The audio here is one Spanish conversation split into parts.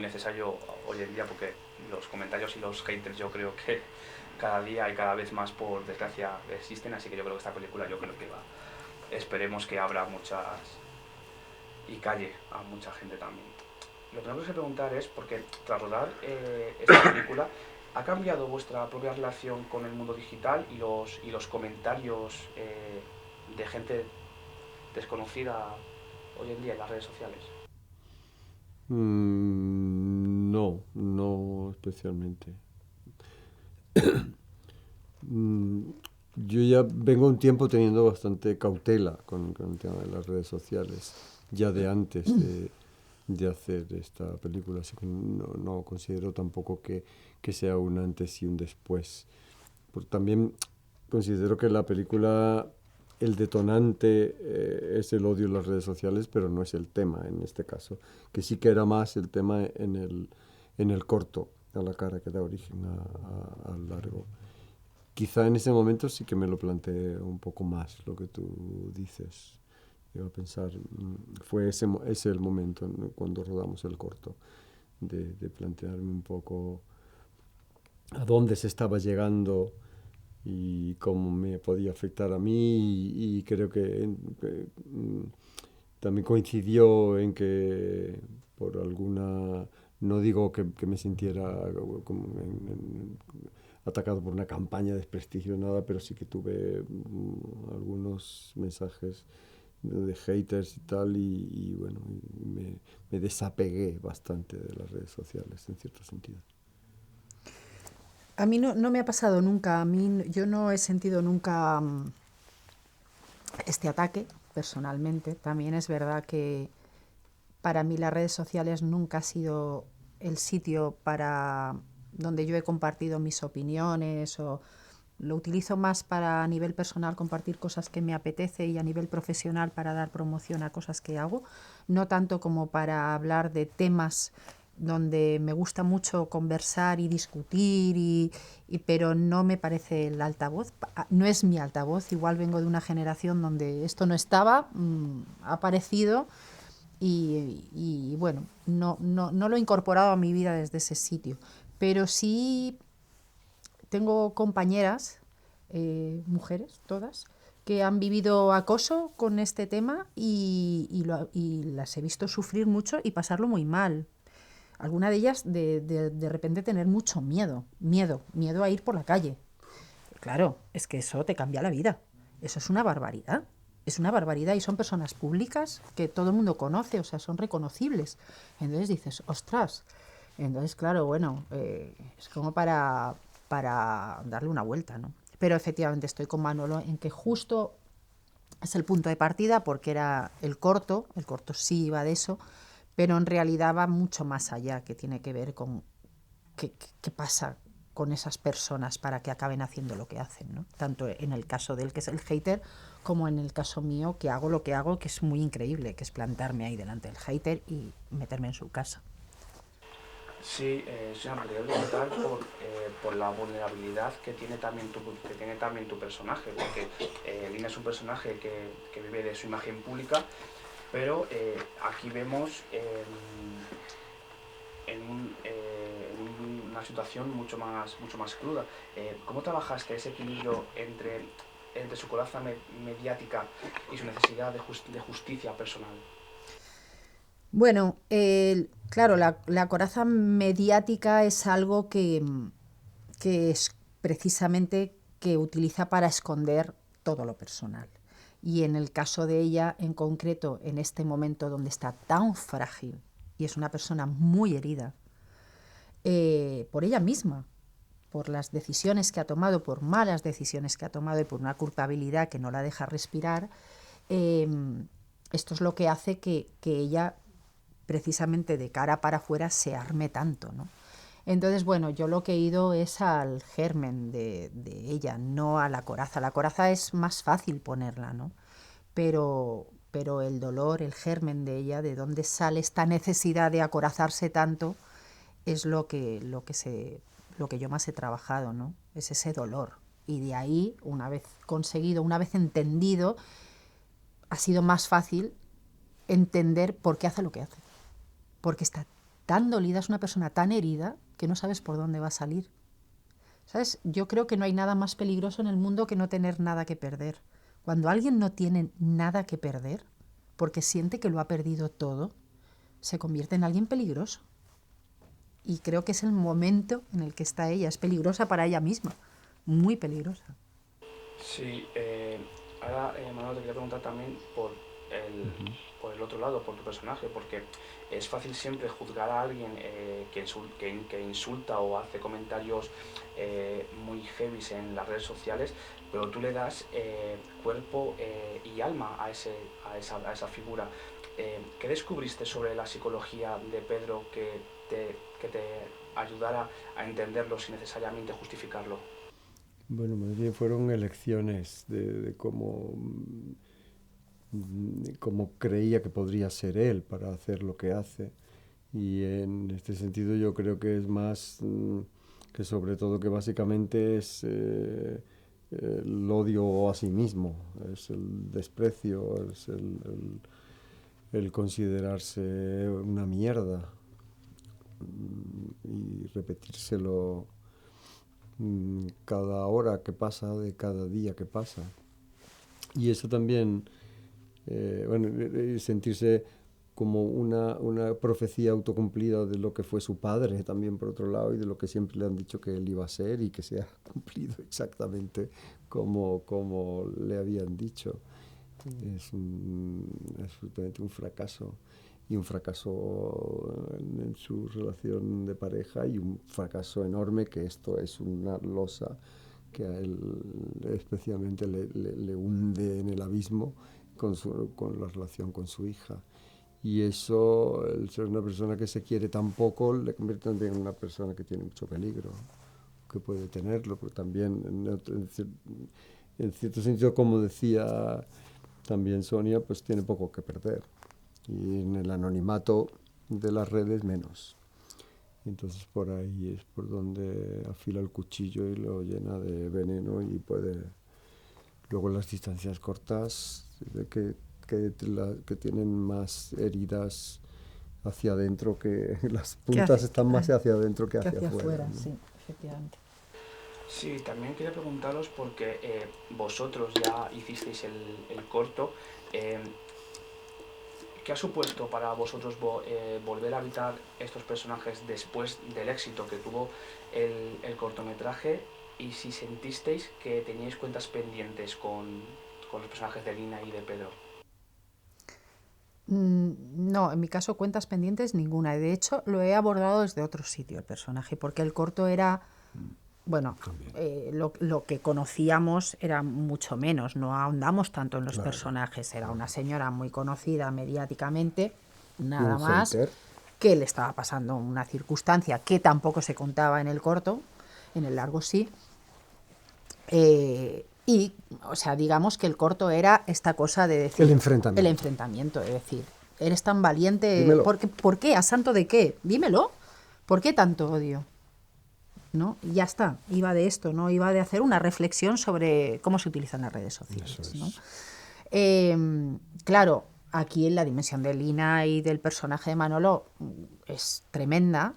necesario hoy en día, porque los comentarios y los haters yo creo que cada día y cada vez más, por desgracia, existen, así que yo creo que esta película, yo creo que va, esperemos que abra muchas y calle a mucha gente también. Lo que tengo que preguntar es, porque tras rodar esta película, ¿ha cambiado vuestra propia relación con el mundo digital y los comentarios de gente desconocida hoy en día en las redes sociales? No, no especialmente. Mm, yo ya vengo un tiempo teniendo bastante cautela con el tema de las redes sociales, ya de antes de hacer esta película, así que no considero tampoco que sea un antes y un después. También considero que la película, el detonante es el odio en las redes sociales, pero no es el tema en este caso, que sí que era más el tema en el corto, a la cara que da origen al largo. Quizá en ese momento sí que me lo planteé un poco más, lo que tú dices. Iba a pensar, fue ese el momento, ¿no?, cuando rodamos el corto, de plantearme un poco a dónde se estaba llegando y cómo me podía afectar a mí y creo que también coincidió en que por alguna, no digo que me sintiera como atacado por una campaña de desprestigio, nada, pero sí que tuve algunos mensajes de haters y tal, y bueno, me desapegué bastante de las redes sociales, en cierto sentido. A mí no me ha pasado nunca, yo no he sentido nunca este ataque personalmente. También es verdad que para mí las redes sociales nunca ha sido el sitio para donde yo he compartido mis opiniones, o lo utilizo más para a nivel personal compartir cosas que me apetece, y a nivel profesional para dar promoción a cosas que hago, no tanto como para hablar de temas donde me gusta mucho conversar y discutir, pero no me parece el altavoz, no es mi altavoz. Igual vengo de una generación donde esto no estaba, ha aparecido, y bueno, no lo he incorporado a mi vida desde ese sitio. Pero sí tengo compañeras, mujeres todas, que han vivido acoso con este tema, y las he visto sufrir mucho y pasarlo muy mal. Alguna de ellas de repente tener mucho miedo a ir por la calle. Claro, es que eso te cambia la vida. Eso es una barbaridad. Es una barbaridad, y son personas públicas que todo el mundo conoce, o sea, son reconocibles. Entonces dices, ostras. Entonces, claro, bueno, es como para darle una vuelta, ¿no? Pero efectivamente estoy con Manolo en que justo es el punto de partida, porque era el corto sí iba de eso, pero en realidad va mucho más allá, que tiene que ver con qué pasa con esas personas para que acaben haciendo lo que hacen, ¿no? Tanto en el caso del que es el hater, como en el caso mío, que hago lo que hago, que es muy increíble, que es plantarme ahí delante del hater y meterme en su casa. Sí, soy una partidario total por la vulnerabilidad que tiene también tu personaje, porque Lina es un personaje que vive de su imagen pública, pero aquí vemos en una situación mucho más cruda. ¿Cómo trabajaste ese equilibrio entre su coraza mediática y su necesidad de justicia personal? Bueno, claro, la coraza mediática es algo que es precisamente que utiliza para esconder todo lo personal. Y en el caso de ella, en concreto, en este momento donde está tan frágil y es una persona muy herida, por ella misma, por las decisiones que ha tomado, por malas decisiones que ha tomado, y por una culpabilidad que no la deja respirar, eh, esto es lo que hace que ella, precisamente de cara para afuera, se arme tanto, ¿no? Entonces, bueno, yo lo que he ido es al germen de ella, no a la coraza. La coraza es más fácil ponerla, ¿no? Pero el dolor, el germen de ella, de dónde sale esta necesidad de acorazarse tanto, es lo que yo más he trabajado, ¿no? Es ese dolor. Y de ahí, una vez conseguido, una vez entendido, ha sido más fácil entender por qué hace lo que hace. Porque está tan dolida, es una persona tan herida que no sabes por dónde va a salir. ¿Sabes? Yo creo que no hay nada más peligroso en el mundo que no tener nada que perder. Cuando alguien no tiene nada que perder, porque siente que lo ha perdido todo, se convierte en alguien peligroso. Y creo que es el momento en el que está ella. Es peligrosa para ella misma, muy peligrosa. Sí, ahora Manuel te quería preguntar también por el otro lado, por tu personaje, porque es fácil siempre juzgar a alguien que insulta o hace comentarios muy heavies en las redes sociales, pero tú le das cuerpo y alma a esa figura. ¿Qué descubriste sobre la psicología de Pedro que te ayudara a entenderlo sin necesariamente justificarlo? Bueno, más bien fueron elecciones de cómo creía que podría ser él para hacer lo que hace. Y en este sentido yo creo que es más que sobre todo que básicamente es el odio a sí mismo, es el desprecio, es el considerarse una mierda y repetírselo cada hora que pasa, de cada día que pasa. Y eso también, bueno, sentirse como una profecía autocumplida de lo que fue su padre también por otro lado y de lo que siempre le han dicho que él iba a ser y que se ha cumplido exactamente como le habían dicho. Es absolutamente un fracaso y un fracaso en su relación de pareja y un fracaso enorme que esto es una losa que a él especialmente le hunde en el abismo con la relación con su hija. Y eso, el ser una persona que se quiere tan poco, le convierte también en una persona que tiene mucho peligro, que puede tenerlo, pero también en cierto sentido, como decía también Sonia, pues tiene poco que perder. Y en el anonimato de las redes menos. Entonces por ahí es por donde afila el cuchillo y lo llena de veneno y puede luego las distancias cortas que tienen más heridas hacia adentro que las puntas están más hacia adentro que hacia afuera, ¿no? Sí, efectivamente. Sí, también quería preguntaros porque vosotros ya hicisteis el corto. eh, ¿Qué ha supuesto para vosotros volver a habitar estos personajes después del éxito que tuvo el cortometraje? Y si sentisteis que teníais cuentas pendientes con los personajes de Lina y de Pedro. No, en mi caso cuentas pendientes ninguna. De hecho, lo he abordado desde otro sitio el personaje, porque el corto era, bueno, lo que conocíamos era mucho menos, no ahondamos tanto en los Claro. personajes. Era una señora muy conocida mediáticamente, Y nada un más, hater. que le estaba pasando una circunstancia que tampoco se contaba en el corto, en el largo sí. Y, o sea, digamos que el corto era esta cosa de decir... El enfrentamiento. El enfrentamiento, de decir, eres tan valiente... Dímelo. ¿Por qué? ¿A santo de qué? Dímelo. ¿Por qué tanto odio? ¿No? Y ya está. Iba de esto, ¿no? Iba de hacer una reflexión sobre cómo se utilizan las redes sociales, Eso es. ¿no? Claro, aquí en la dimensión de Lina y del personaje de Manolo es tremenda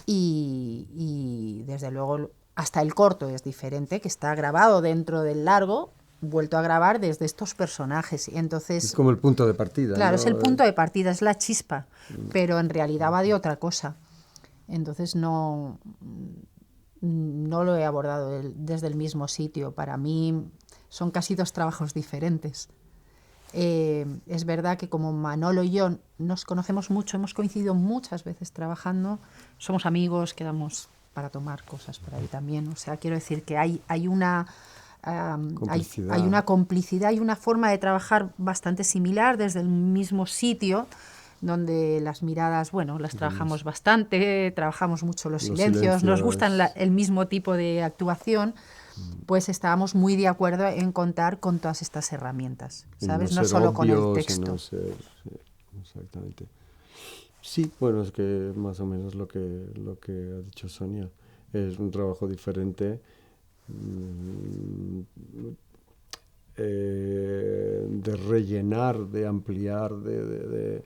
y desde luego hasta el corto es diferente, que está grabado dentro del largo, vuelto a grabar desde estos personajes. Y entonces, Es como el punto de partida. claro, ¿no? es el punto de partida, es la chispa, pero en realidad va de otra cosa. Entonces no lo he abordado desde el mismo sitio. Para mí son casi dos trabajos diferentes. Es verdad que como Manolo y yo nos conocemos mucho, hemos coincidido muchas veces trabajando, somos amigos, quedamos para tomar cosas por ahí también. O sea, quiero decir que hay una hay una complicidad y una forma de trabajar bastante similar desde el mismo sitio, donde las miradas, bueno, las trabajamos bastante, trabajamos mucho los silencios, nos gustan el mismo tipo de actuación. Pues estábamos muy de acuerdo en contar con todas estas herramientas, ¿sabes? No solo con el texto. Sí, exactamente. Sí, bueno, es que más o menos lo que ha dicho Sonia. Es un trabajo diferente de rellenar, de ampliar, de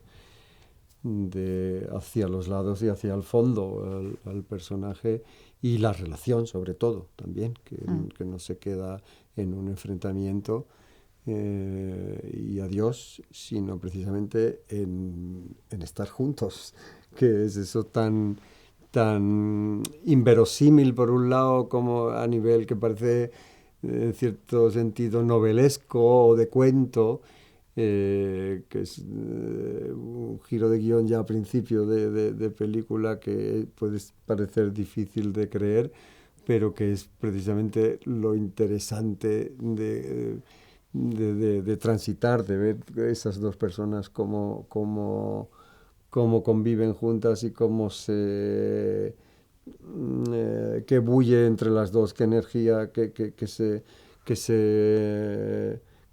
hacia los lados y hacia el fondo al personaje, y la relación sobre todo también, que no se queda en un enfrentamiento y adiós, sino precisamente en estar juntos, que es eso tan inverosímil por un lado, como a nivel que parece en cierto sentido novelesco o de cuento, que es un giro de guión ya a principio de película que puede parecer difícil de creer, pero que es precisamente lo interesante de transitar, de ver esas dos personas cómo conviven juntas y cómo qué bulle entre las dos, qué energía,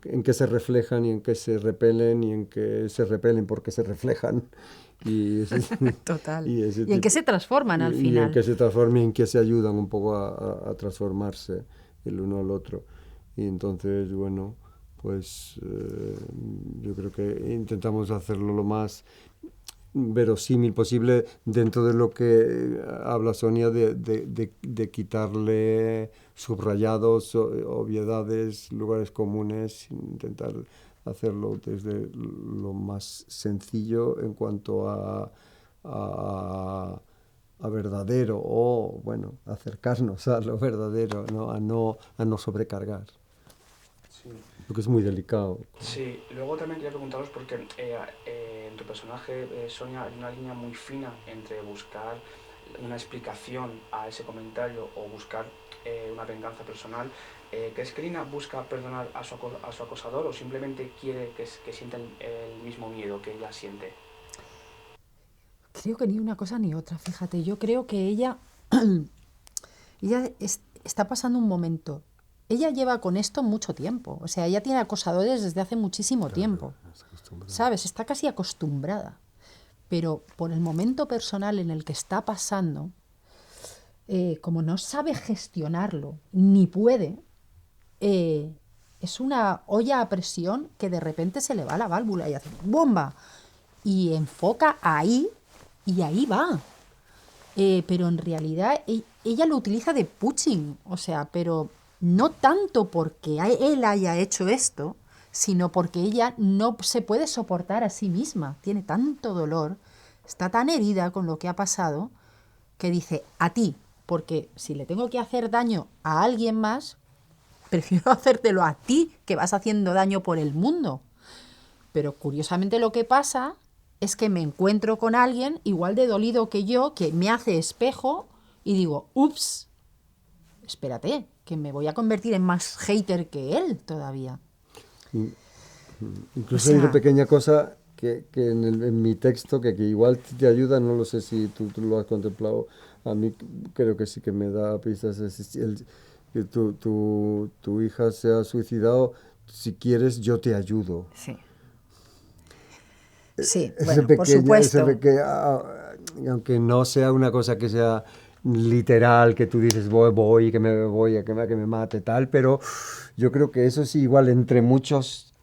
en qué se reflejan y en qué se repelen, y en qué se repelen porque se reflejan. Y Total. Y en qué se transforman al final. Y en qué se transforman y en qué se ayudan un poco a transformarse el uno al otro. Y entonces, bueno, pues yo creo que intentamos hacerlo lo más verosímil posible dentro de lo que habla Sonia de quitarle subrayados, obviedades, lugares comunes, intentar hacerlo desde lo más sencillo en cuanto a verdadero, o bueno, acercarnos a lo verdadero, ¿no? A no sobrecargar. Sí. Lo que es muy delicado. Sí, luego también quería preguntaros porque en tu personaje, Sonia, hay una línea muy fina entre buscar una explicación a ese comentario o buscar una venganza personal. ¿Crees que Lina busca perdonar a su acosador o simplemente quiere que sienta el mismo miedo que ella siente? Creo que ni una cosa ni otra, fíjate. Yo creo que ella está pasando un momento. Ella lleva con esto mucho tiempo. O sea, ella tiene acosadores desde hace muchísimo tiempo. ¿Sabes? Está casi acostumbrada. Pero por el momento personal en el que está pasando, como no sabe gestionarlo, ni puede, es una olla a presión que de repente se le va la válvula y hace ¡bomba! Y enfoca ahí, y ahí va. Pero en realidad ella lo utiliza de pushing, o sea, pero no tanto porque él haya hecho esto, sino porque ella no se puede soportar a sí misma. Tiene tanto dolor, está tan herida con lo que ha pasado, que dice, a ti, porque si le tengo que hacer daño a alguien más, prefiero hacértelo a ti, que vas haciendo daño por el mundo. Pero curiosamente lo que pasa es que me encuentro con alguien igual de dolido que yo, que me hace espejo y digo, ups, espérate, que me voy a convertir en más hater que él todavía. Incluso hay una pequeña cosa que en mi texto que igual te ayuda, no lo sé si tú lo has contemplado, a mí creo que sí que me da pistas, que tu hija se ha suicidado, si quieres yo te ayudo. Sí. Sí, bueno, por supuesto. Aunque no sea una cosa que sea literal, que tú dices voy, que me mate, tal, pero yo creo que eso sí, igual entre muchos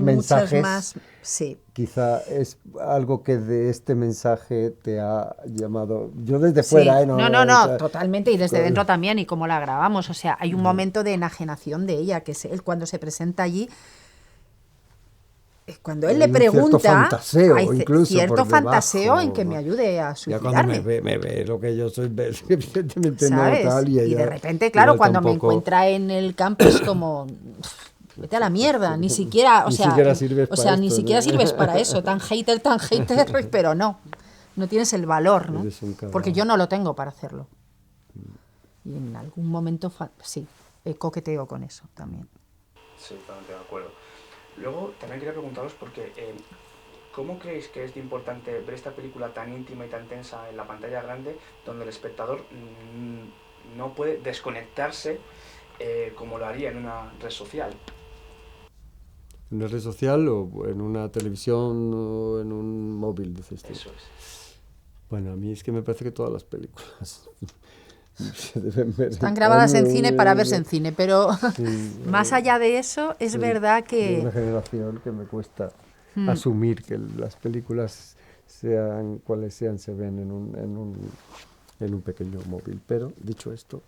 mensajes, más, sí. Quizá es algo que de este mensaje te ha llamado, yo desde fuera, No, o sea, totalmente, y desde dentro también, y cómo la grabamos, o sea, hay un momento de enajenación de ella, que es él cuando se presenta allí. Cuando él le pregunta, fantaseo, hay incluso cierto fantaseo debajo, en que me ayude a suicidarme. Ya cuando me ve lo que yo soy, evidentemente ¿sabes? No tal. Y de repente, claro, cuando me encuentra en el campo es como, vete a la mierda, ni siquiera, ni siquiera sirves para eso, tan hater, pero no tienes el valor, ¿no? Porque yo no lo tengo para hacerlo. Y en algún momento, sí, coqueteo con eso también. Sí, totalmente de acuerdo. Luego también quería preguntaros porque ¿cómo creéis que es de importante ver esta película tan íntima y tan tensa en la pantalla grande, donde el espectador no puede desconectarse como lo haría en una red social? ¿En una red social o en una televisión o en un móvil, dices tú? Eso es. Bueno, a mí es que me parece que todas las películas están grabadas en cine para verse en cine, pero sí, más allá de eso, es verdad que... Es una generación que me cuesta asumir que las películas sean cuales sean, se ven en un pequeño móvil. Pero, dicho esto...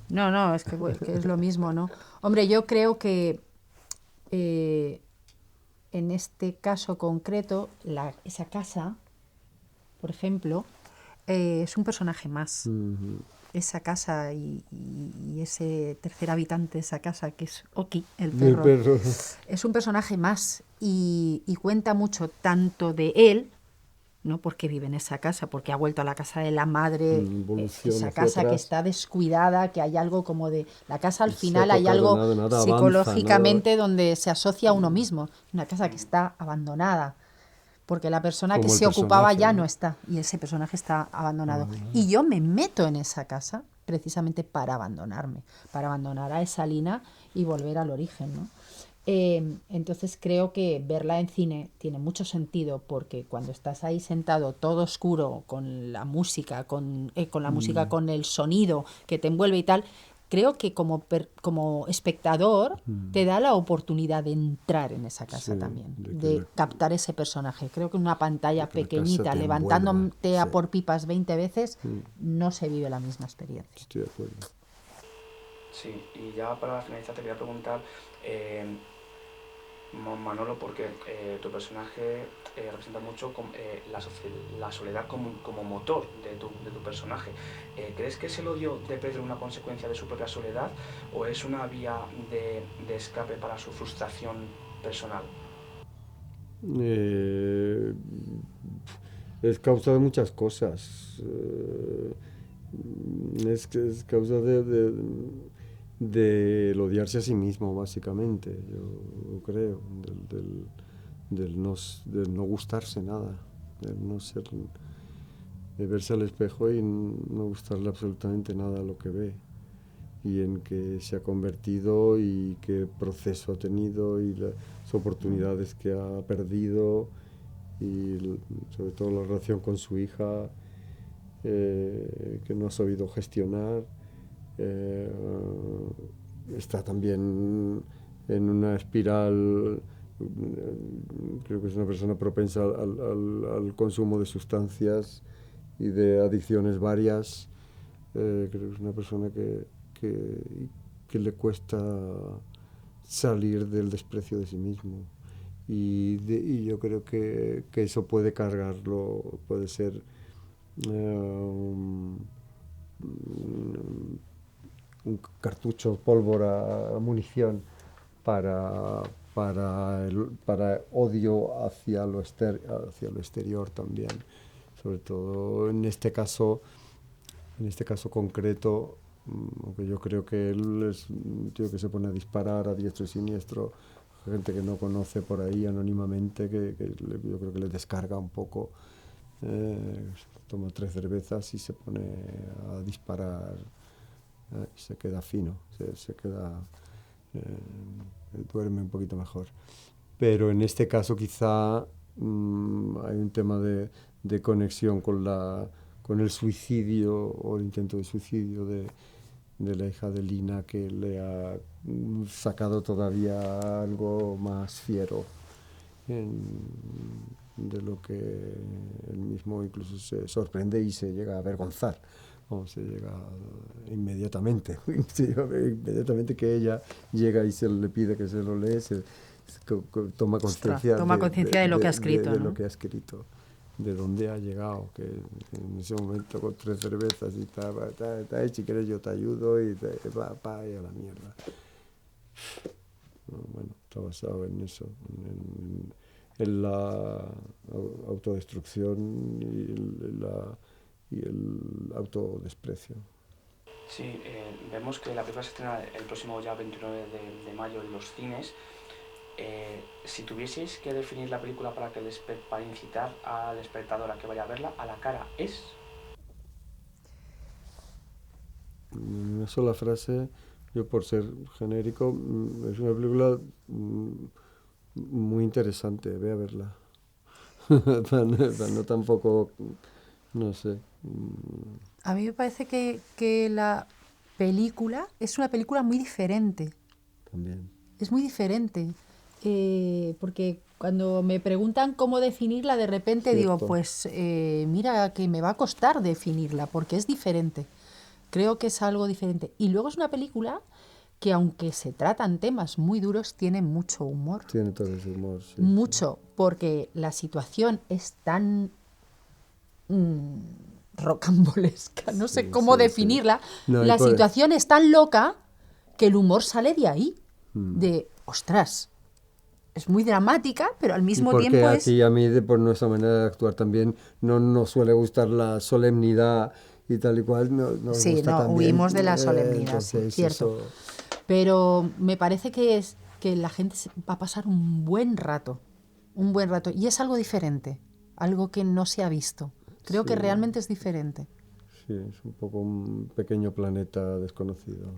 No, es que es lo mismo, ¿no? Hombre, yo creo que en este caso concreto, esa casa, por ejemplo, es un personaje más. Esa casa y ese tercer habitante de esa casa, que es Oki, el perro, es un personaje más y cuenta mucho tanto de él, no porque vive en esa casa, porque ha vuelto a la casa de la madre, esa casa que está descuidada, que hay algo como de... La casa al final hay algo psicológicamente avanza, donde se asocia a uno mismo. Una casa que está abandonada, porque la persona que se ocupaba ya no está, y ese personaje está abandonado. Y yo me meto en esa casa precisamente para abandonarme, para abandonar a esa Lina y volver al origen, ¿no? Entonces creo que verla en cine tiene mucho sentido, porque cuando estás ahí sentado todo oscuro con la música, con el sonido que te envuelve y tal, creo que como espectador te da la oportunidad de entrar en esa casa también, de captar ese personaje. Creo que en una pantalla pequeñita, levantándote a por pipas 20 veces, no se vive la misma experiencia. Estoy de acuerdo. Sí, y ya para finalizar te quería preguntar, Manolo, porque tu personaje representa mucho la soledad como motor de tu personaje. ¿Crees que es el odio de Pedro una consecuencia de su propia soledad o es una vía de escape para su frustración personal? Es causa de muchas cosas. Es causa del odiarse a sí mismo, básicamente, yo creo, del no gustarse nada, de verse al espejo y no gustarle absolutamente nada a lo que ve, y en qué se ha convertido y qué proceso ha tenido y las oportunidades que ha perdido, y sobre todo la relación con su hija, que no ha sabido gestionar. Está también en una espiral, creo que es una persona propensa al consumo de sustancias y de adicciones varias. Creo que es una persona que le cuesta salir del desprecio de sí mismo. Y yo creo que eso puede cargarlo, puede ser un cartucho, pólvora, munición para odio hacia lo exterior también. Sobre todo en este caso concreto, aunque yo creo que él es un tío que se pone a disparar a diestro y siniestro, gente que no conoce por ahí anónimamente, yo creo que le descarga un poco. Toma 3 cervezas y se pone a disparar, y se queda fino, se queda, duerme un poquito mejor. Pero en este caso quizá hay un tema de conexión con el suicidio o el intento de suicidio de la hija de Lina, que le ha sacado todavía algo más fiero de lo que él mismo incluso se sorprende y se llega a avergonzar, o se llega inmediatamente que ella llega y se le pide que se lo lee, toma conciencia de lo que ha escrito, de lo que ha escrito, de dónde ha llegado, que en ese momento con 3 cervezas y si quieres yo te ayudo y y a la mierda. Bueno, está basado en eso, en la autodestrucción y el autodesprecio. Sí, vemos que la película se estrena el próximo ya 29 de mayo en los cines. Si tuvieseis que definir la película para incitar al espectador a que vaya a verla, a la cara es... En una sola frase, yo por ser genérico, es una película muy interesante, ve a verla. para no tampoco, no sé. A mí me parece que la película es una película muy diferente. También. Es muy diferente, porque Cuando me preguntan cómo definirla, de repente digo, Cierto. pues mira que me va a costar definirla, porque es diferente. Creo que es algo diferente. Y luego es una película que, aunque se tratan temas muy duros, tiene mucho humor. Tiene todo ese humor, sí. Mucho, porque la situación es tan mm, rocambolesca, no sé Sí, cómo sí, sí. definirla. No, y La por- situación es tan loca que el humor sale de ahí, Mm. de, ostras, es muy dramática, pero al Y mismo porque tiempo a es... ti y a mí, por nuestra manera de actuar también, no nos suele gustar la solemnidad y tal y cual, nos Sí, gusta no, también. huimos de la solemnidad, sí, Entonces, cierto. eso, Pero me parece que es que la gente va a pasar un buen rato, y es algo diferente, algo que no se ha visto. Creo que sí, realmente es diferente. sí, es un poco un pequeño planeta desconocido.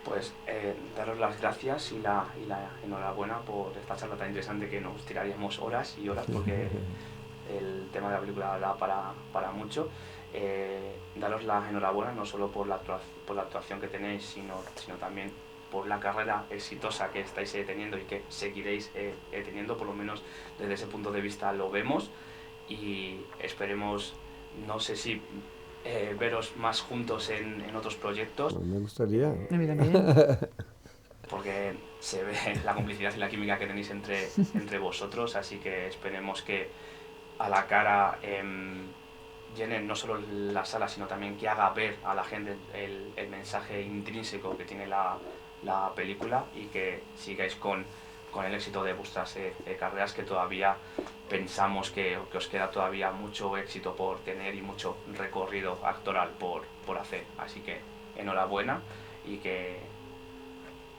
Pues daros las gracias y la enhorabuena por esta charla tan interesante, que nos tiraríamos horas y horas porque el tema de la película da para mucho. Daros la enhorabuena no solo por la actuación que tenéis, sino también por la carrera exitosa que estáis teniendo y que seguiréis teniendo, por lo menos desde ese punto de vista lo vemos, y esperemos, no sé si veros más juntos en otros proyectos, Pues me gustaría. A mí también. porque se ve la complicidad y la química que tenéis entre vosotros, así que esperemos que a la cara llenen no solo la sala, sino también que haga ver a la gente el mensaje intrínseco que tiene la película, y que sigáis con el éxito de vuestras carreras, que todavía pensamos que os queda todavía mucho éxito por tener y mucho recorrido actoral por hacer. Así que enhorabuena, y que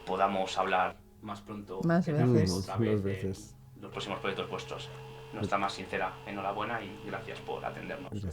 podamos hablar más pronto Más que tarde veces. otra Más vez veces. de los próximos proyectos vuestros. Nuestra más sincera enhorabuena y gracias por atendernos. Gracias.